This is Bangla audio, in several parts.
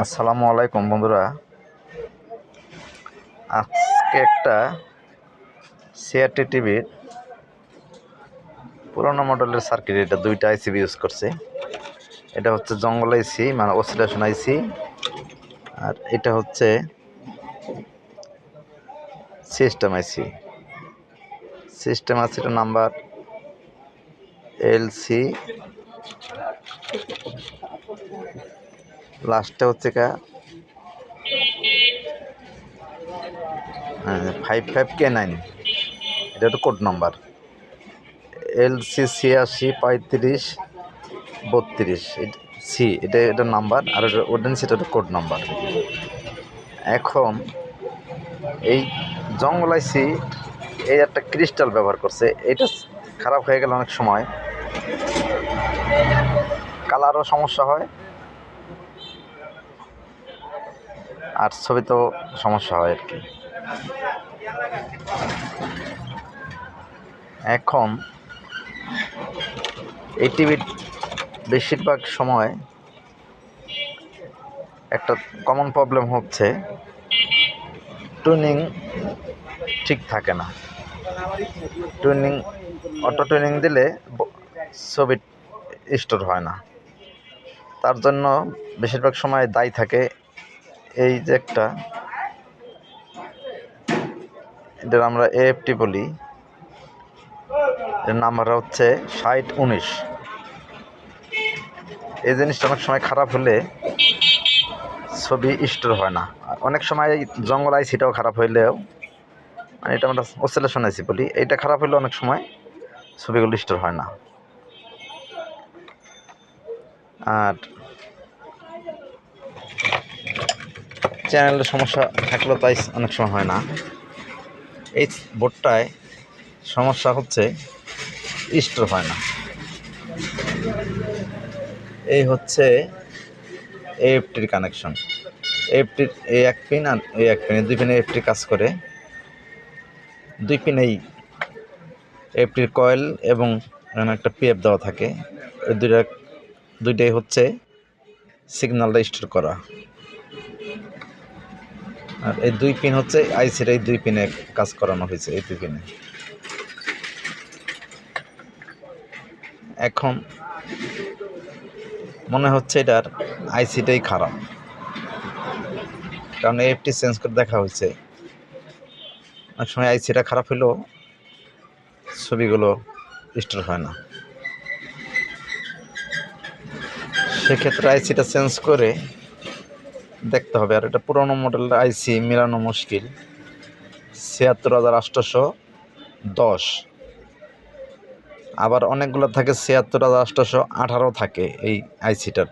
আসসালামু আলাইকুম বন্ধুরা, আজকে একটা সিআরটি টিভির পুরোনো মডেলের সার্কিট, এটা দুইটা আইসি ইউজ করছে। এটা হচ্ছে জঙ্গল আইসি, মানে অসিলেশন আইসি, আর এটা হচ্ছে সিস্টেম আইসি। সিস্টেম আইসিটার নাম্বার LC, লাস্টে হচ্ছে 55K9, এটা হচ্ছে কোড নাম্বার LC863532 এটা নাম্বার, আর সেটা কোড নাম্বার। এখন এই জঙ্গল আইসি এই একটা ক্রিস্টাল ব্যবহার করছে, এটা খারাপ হয়ে গেলে অনেক সময় কালারও সমস্যা হয়, আর ছবিতেও সমস্যা হয় আর কি। এখন এই টিভির বেশিরভাগ সময় একটা কমন প্রবলেম হচ্ছে, টুনিং ঠিক থাকে না। অটো টুনিং দিলে ছবি স্টোর হয় না। তার জন্য বেশিরভাগ সময় দায়ী থাকে এই যে এটার আমরা AFT বলি, এর নাম্বার হচ্ছে 6019। এই জিনিসটা অনেক সময় খারাপ হলে ছবি স্টোর হয় না। অনেক সময় জঙ্গল আইসিটাও খারাপ হইলেও, মানে এটা আমরা অসিলেশন আইসি বলি, এইটা খারাপ হইলে অনেক সময় ছবিগুলো স্টোর হয় না। আর চ্যানেলের সমস্যা থাকলেও তাই অনেক সময় হয় না। এই বোর্ডটায় সমস্যা হচ্ছে স্টোর হয় না। এই হচ্ছে AFTর কানেকশন। AFTর এই এক পিন আর এই এক পিন, দুই পিনে AFT কাজ করে। দুই পিনেই AFTর কয়েল এবং একটা PF দেওয়া থাকে। এই দুইটাই হচ্ছে সিগন্যালটা স্টোর করা। আর এই দুই পিন হচ্ছে আইসির, এই দুই পিনে কাজ করানো হয়েছে, এই দুই পিনে। এখন মনে হচ্ছে এটার আইসিটাই খারাপ, কারণ AFT চেঞ্জ করে দেখা হয়েছে। অনেক সময় আইসিটা খারাপ হলেও ছবিগুলো স্টোর হয় না। সেক্ষেত্রে আইসিটা চেঞ্জ করে দেখতে হবে। আর এটা পুরোনো মডেলের আইসি, মেলানো মুশকিল। ৭৬৮১০, আবার অনেকগুলো থাকে ৭৬৮১৮ থাকে এই আইসিটার।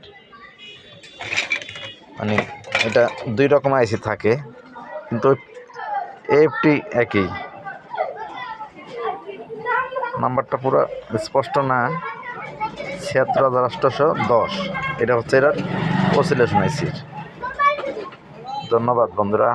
মানে এটা দুই রকম আইসি থাকে, কিন্তু AFT একই। নাম্বারটা পুরো স্পষ্ট না, ৭৬৮১০, এটা হচ্ছে এটার অসিলেশন আইসির। ধন্যবাদ বন্ধুরা।